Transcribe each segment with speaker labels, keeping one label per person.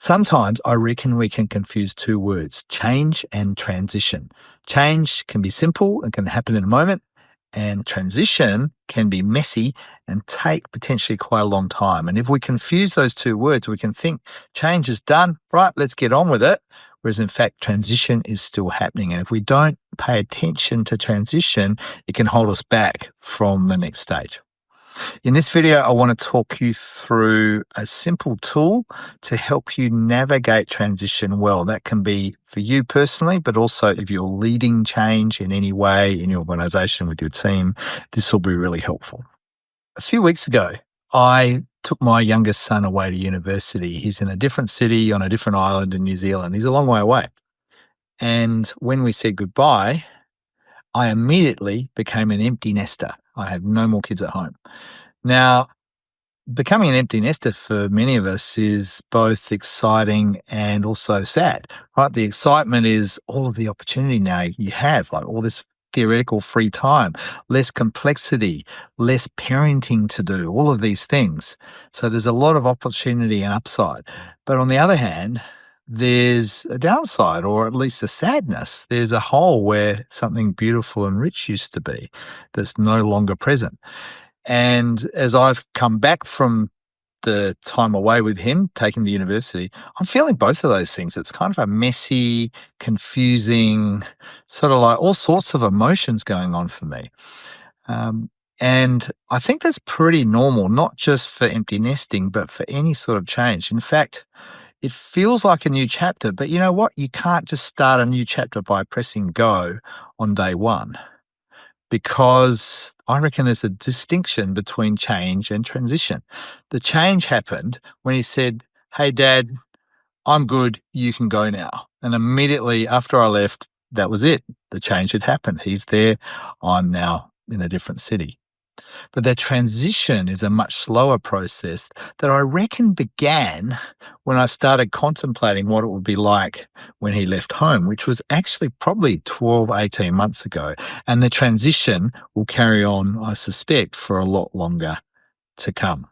Speaker 1: Sometimes I reckon we can confuse two words, change and transition. Change can be simple and can happen in a moment, and transition can be messy and take potentially quite a long time. And if we confuse those two words, we can think change is done, right? Let's get on with it. Whereas in fact, transition is still happening. And if we don't pay attention to transition, it can hold us back from the next stage. In this video, I want to talk you through a simple tool to help you navigate transition well. That can be for you personally, but also if you're leading change in any way in your organization with your team, this will be really helpful. A few weeks ago, I took my youngest son away to university. He's in a different city on a different island in New Zealand. He's a long way away. And when we said goodbye, I immediately became an empty nester. I have no more kids at home. Now, becoming an empty nester for many of us is both exciting and also sad, right? The excitement is all of the opportunity now you have, like all this theoretical free time, less complexity, less parenting to do, all of these things. So there's a lot of opportunity and upside. But on the other hand, there's a downside, or at least a sadness. There's a hole where something beautiful and rich used to be that's no longer present. And as I've come back from the time away with him, taking to university, I'm feeling both of those things. It's kind of a messy, confusing, sort of like all sorts of emotions going on for me. And I think that's pretty normal, not just for empty nesting, but for any sort of change. In fact, it feels like a new chapter, but you know what? You can't just start a new chapter by pressing go on day one, because I reckon there's a distinction between change and transition. The change happened when he said, "Hey, Dad, I'm good. You can go now." And immediately after I left, that was it. The change had happened. He's there. I'm now in a different city. But that transition is a much slower process that I reckon began when I started contemplating what it would be like when he left home, which was actually probably 12, 18 months ago. And the transition will carry on, I suspect, for a lot longer to come.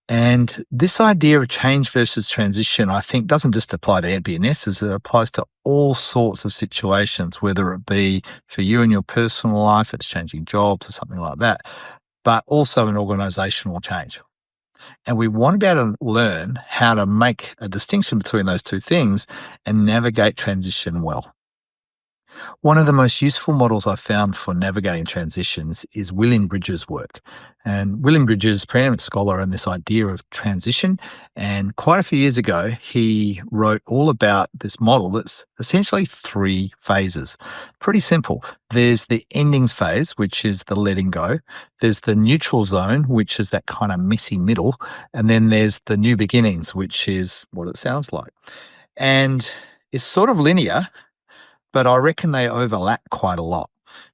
Speaker 1: And this idea of change versus transition, I think, doesn't just apply to empty nesters. It applies to all sorts of situations, whether it be for you in your personal life, it's changing jobs or something like that, but also in organizational change. And we want to be able to learn how to make a distinction between those two things and navigate transition well. One of the most useful models I've found for navigating transitions is William Bridges' work. And William Bridges is a preeminent scholar in this idea of transition. And quite a few years ago, he wrote all about this model that's essentially three phases. Pretty simple. There's the endings phase, which is the letting go. There's the neutral zone, which is that kind of messy middle. And then there's the new beginnings, which is what it sounds like. And it's sort of linear, but I reckon they overlap quite a lot.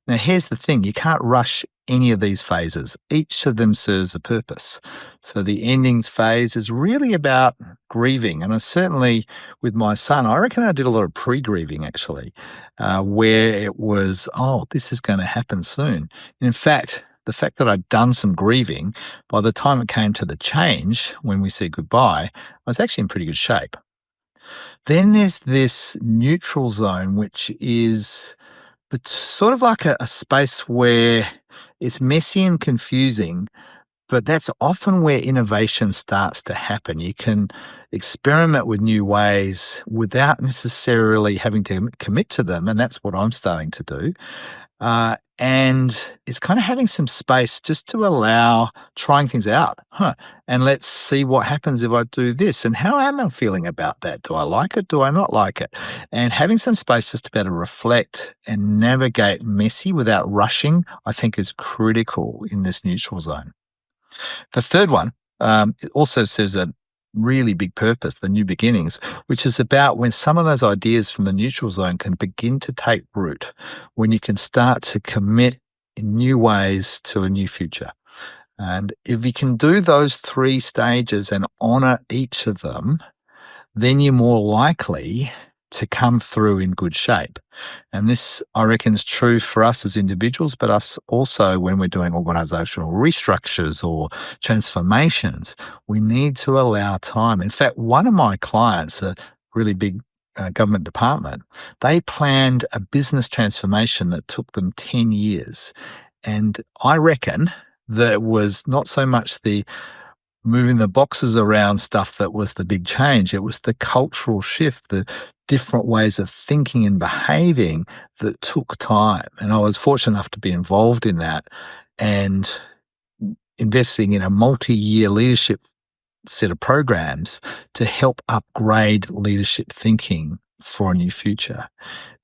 Speaker 1: Now, here's the thing. You can't rush any of these phases. Each of them serves a purpose. So the endings phase is really about grieving. And I certainly, with my son, I reckon I did a lot of pre-grieving, actually, where it was, oh, this is going to happen soon. And in fact, the fact that I'd done some grieving, by the time it came to the change, when we said goodbye, I was actually in pretty good shape. Then there's this neutral zone, which is sort of like a space where it's messy and confusing, but that's often where innovation starts to happen. You can experiment with new ways without necessarily having to commit to them, and that's what I'm starting to do. And it's kind of having some space just to allow trying things out. And let's see what happens if I do this. And how am I feeling about that? Do I like it? Do I not like it? And having some space just to be able to reflect and navigate messy without rushing, I think is critical in this neutral zone. The third one, it also serves a really big purpose, the new beginnings, which is about when some of those ideas from the neutral zone can begin to take root, when you can start to commit in new ways to a new future. And if you can do those three stages and honor each of them, then you're more likely to come through in good shape. And this, I reckon, is true for us as individuals, but us also when we're doing organizational restructures or transformations. We need to allow time. In fact, one of my clients, a really big government department, they planned a business transformation that took them 10 years. And I reckon that it was not so much the moving the boxes around stuff that was the big change. It was the cultural shift, the different ways of thinking and behaving that took time. And I was fortunate enough to be involved in that and investing in a multi-year leadership set of programs to help upgrade leadership thinking for a new future.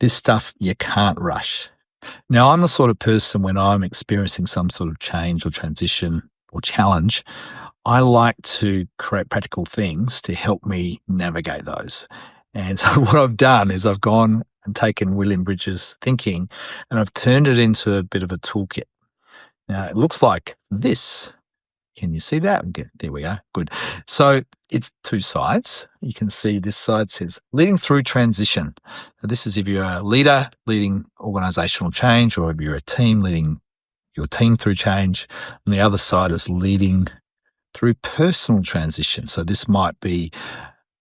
Speaker 1: This stuff you can't rush. Now, I'm the sort of person when I'm experiencing some sort of change or transition or challenge, I like to create practical things to help me navigate those. And so what I've done is I've gone and taken William Bridges' thinking and I've turned it into a bit of a toolkit. Now, it looks like this. Can you see that? Okay, there we go. Good. So it's two sides. You can see this side says leading through transition. So this is if you're a leader leading organizational change or if you're a team leading your team through change. And the other side is leading through personal transition. So this might be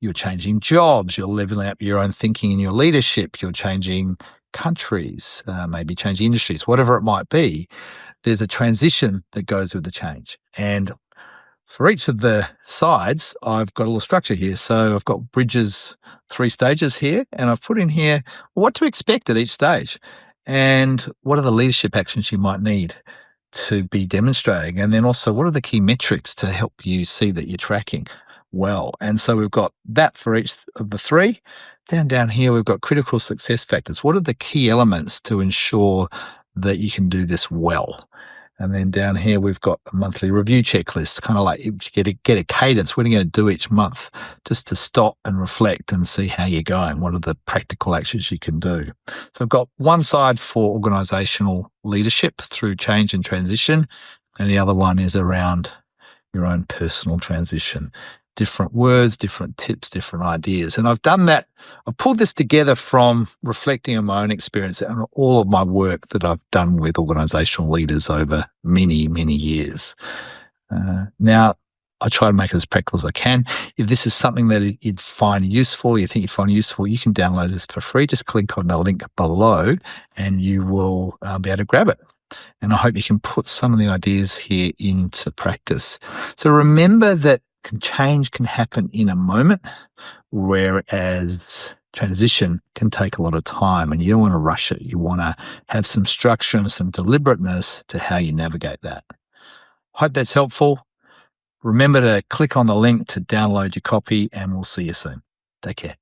Speaker 1: you're changing jobs, you're leveling up your own thinking in your leadership, you're changing countries, maybe changing industries, whatever it might be. There's a transition that goes with the change. And for each of the sides, I've got a little structure here. So I've got Bridges' 3 stages here, and I've put in here what to expect at each stage and what are the leadership actions you might need to be demonstrating. And then also, what are the key metrics to help you see that you're tracking well? And so we've got that for each of the 3. Down here, we've got critical success factors. What are the key elements to ensure that you can do this well? And then down here, we've got a monthly review checklist, kind of like you get a cadence. What are you going to do each month just to stop and reflect and see how you're going? What are the practical actions you can do? So I've got one side for organizational leadership through change and transition, and the other one is around your own personal transition. Different words, different tips, different ideas. And I've done that. I've pulled this together from reflecting on my own experience and all of my work that I've done with organizational leaders over many, many years. Now, I try to make it as practical as I can. If this is something that you'd find useful, you think you'd find useful, you can download this for free. Just click on the link below and you will be able to grab it. And I hope you can put some of the ideas here into practice. So remember that change can happen in a moment, whereas transition can take a lot of time and you don't want to rush it. You want to have some structure and some deliberateness to how you navigate that. Hope that's helpful. Remember to click on the link to download your copy and we'll see you soon. Take care.